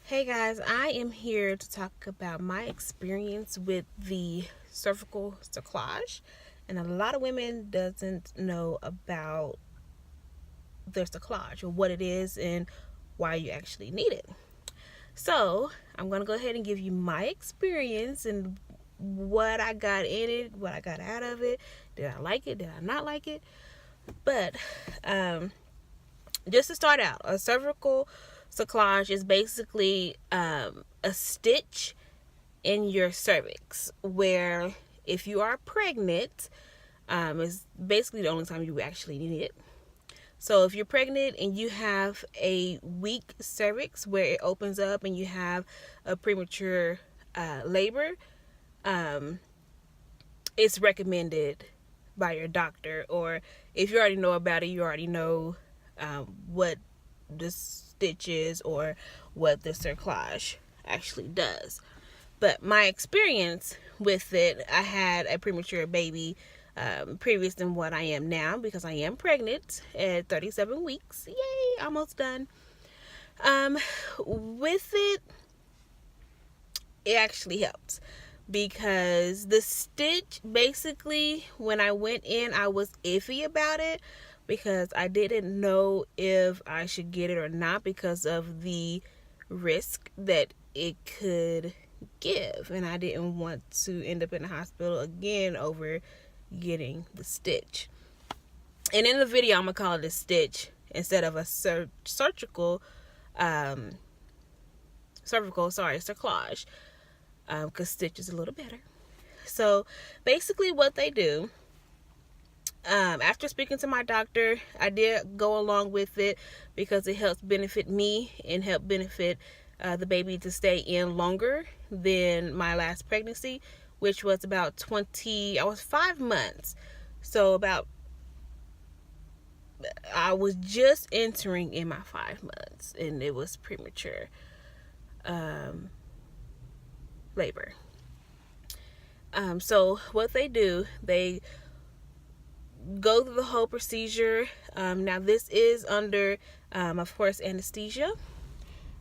Hey guys, I am here to talk about my experience with the cervical cerclage, and a lot of women doesn't know about the cerclage or what it is and why you actually need it. So I'm gonna go ahead and give you my experience and what I got in it, what I got out of it. Did I like it? Did I not like it? But um, just to start out, a cervical cerclage is basically a stitch in your cervix, where if you are pregnant, is basically the only time you actually need it. So if you're pregnant and you have a weak cervix where it opens up and you have a premature labor, um, it's recommended by your doctor. Or if you already know about it, you already know what the stitch is or what the cerclage actually does. But my experience with it, I had a premature baby previous than what I am now, because I am pregnant at 37 weeks. Yay, almost done. With it, it actually helps, because the stitch, basically, when I went in, I was iffy about it because I didn't know if I should get it or not because of the risk that it could give, and I didn't want to end up in the hospital again over getting the stitch. And in the video, I'm gonna call it a stitch instead of a surgical cerclage, because stitch is a little better. So basically what they do, after speaking to my doctor, I did go along with it because it helps benefit me and help benefit the baby to stay in longer than my last pregnancy, which was about 20, I was 5 months. So I was just entering in my 5 months, and it was premature labor. So what they do, they go through the whole procedure. Now this is under, of course, anesthesia,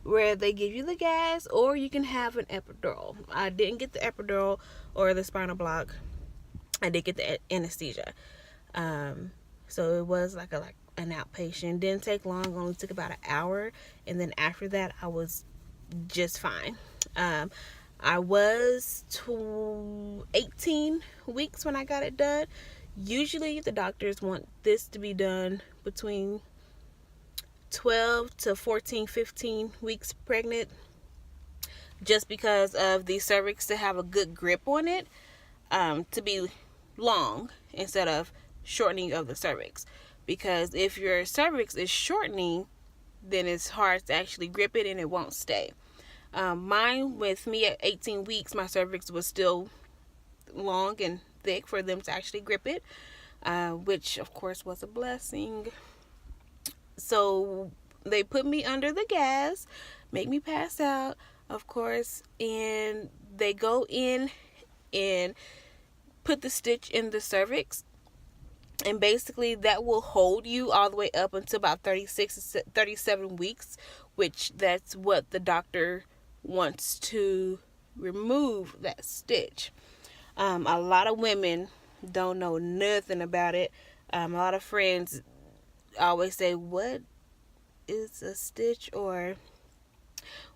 where they give you the gas, or you can have an epidural. I didn't get the epidural or the spinal block. I did get the anesthesia. So it was like an outpatient. Didn't take long, only took about an hour, and then after that I was just fine. I was 18 weeks when I got it done. Usually the doctors want this to be done between 12 to 14, 15 weeks pregnant, just because of the cervix to have a good grip on it, to be long instead of shortening of the cervix. Because if your cervix is shortening, then it's hard to actually grip it and it won't stay. Mine, with me at 18 weeks, my cervix was still long and thick for them to actually grip it, which of course was a blessing. So they put me under the gas, make me pass out, of course, and they go in and put the stitch in the cervix, and basically that will hold you all the way up until about 36 to 37 weeks, which that's what the doctor wants to remove that stitch. A lot of women don't know nothing about it. A lot of friends always say, what is a stitch, or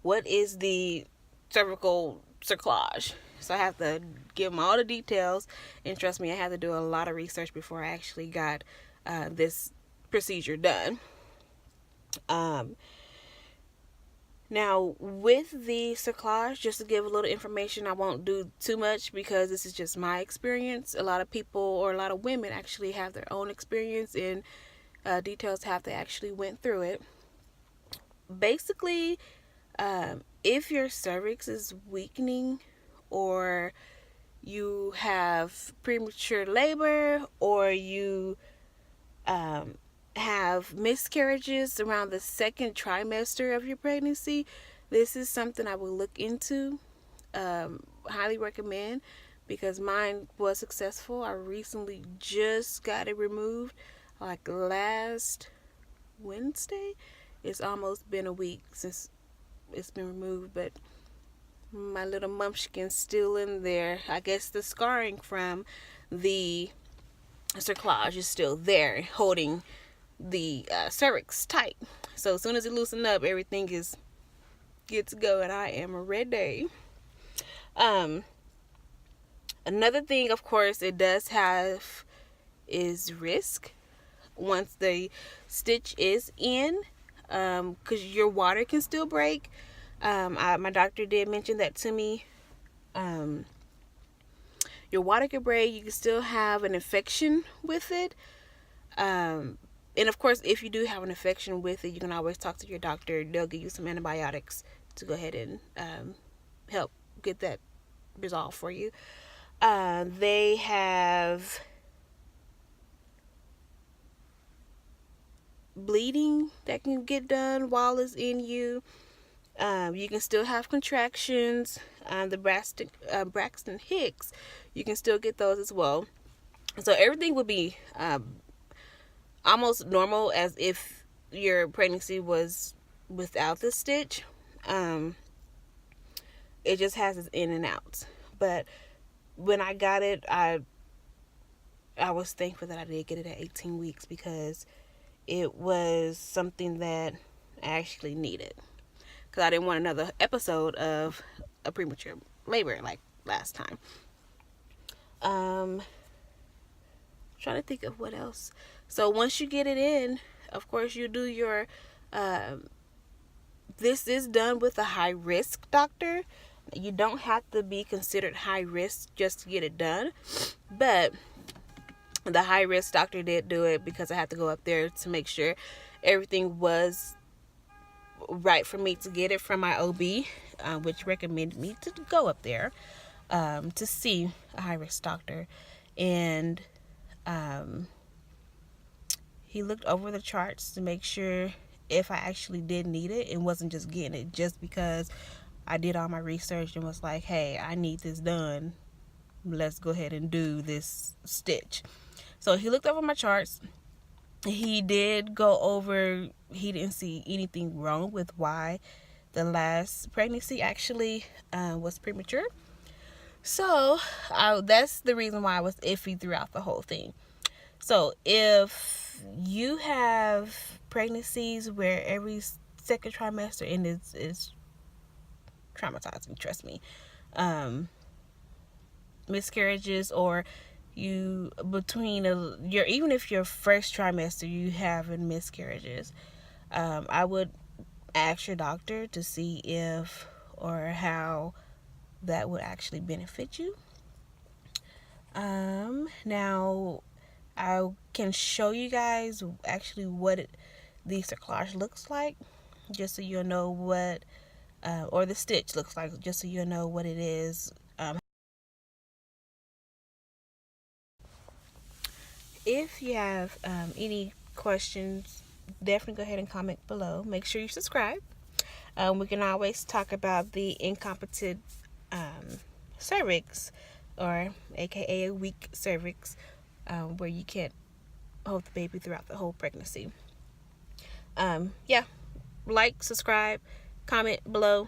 what is the cervical cerclage? So I have to give them all the details, and trust me, I had to do a lot of research before I actually got this procedure done. Now, with the cerclage, just to give a little information, I won't do too much because this is just my experience. A lot of people, or a lot of women, actually have their own experience, and details have they actually went through it. Basically, if your cervix is weakening, or you have premature labor, or you have miscarriages around the second trimester of your pregnancy, this is something I would look into. Highly recommend, because mine was successful. I recently just got it removed, like last Wednesday. It's almost been a week since it's been removed, but my little mumpkin's still in there. I guess the scarring from the cerclage is still there, holding the cervix tight. So as soon as it loosened up, everything is good to go, and I am ready. Another thing, of course, it does have is risk once the stitch is in, because your water can still break. My doctor did mention that to me. Your water can break. You can still have an infection with it. And of course, if you do have an infection with it, you can always talk to your doctor. They'll give you some antibiotics to go ahead and help get that resolved for you. They have bleeding that can get done while it's in you. You can still have contractions. The Braxton Hicks, you can still get those as well. So everything would be almost normal as if your pregnancy was without the stitch. It just has its in and outs. But when I got it, I was thankful that I did get it at 18 weeks, because it was something that I actually needed. Because I didn't want another episode of a premature labor like last time. Trying to think of what else. So once you get it in, of course, you do your this is done with a high risk doctor. You don't have to be considered high risk just to get it done, but the high risk doctor did do it because I had to go up there to make sure everything was right for me to get it from my OB, which recommended me to go up there to see a high risk doctor. And he looked over the charts to make sure if I actually did need it and wasn't just getting it just because I did all my research and was like, hey, I need this done. Let's go ahead and do this stitch. So he looked over my charts. He did go over, he didn't see anything wrong with why the last pregnancy actually was premature. So that's the reason why I was iffy throughout the whole thing. So if you have pregnancies where every second trimester, and it's traumatizing, trust me, miscarriages, or you between even if your first trimester you having miscarriages, I would ask your doctor to see if or how that would actually benefit you. Now I can show you guys actually what the cerclage looks like, just so you'll know what or the stitch looks like, just so you'll know what it is. If you have any questions, definitely go ahead and comment below. Make sure you subscribe. We can always talk about the incompetent cervix, or aka a weak cervix, where you can't hold the baby throughout the whole pregnancy. Yeah, like, subscribe, comment below.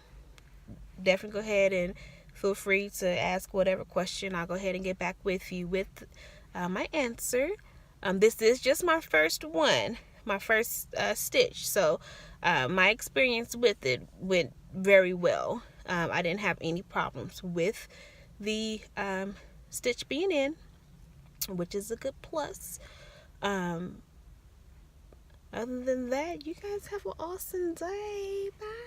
Definitely go ahead and feel free to ask whatever question. I'll go ahead and get back with you with my answer. This is just my first one, my first stitch. So my experience with it went very well. I didn't have any problems with the stitch being in, which is a good plus. Other than that, you guys have an awesome day. Bye.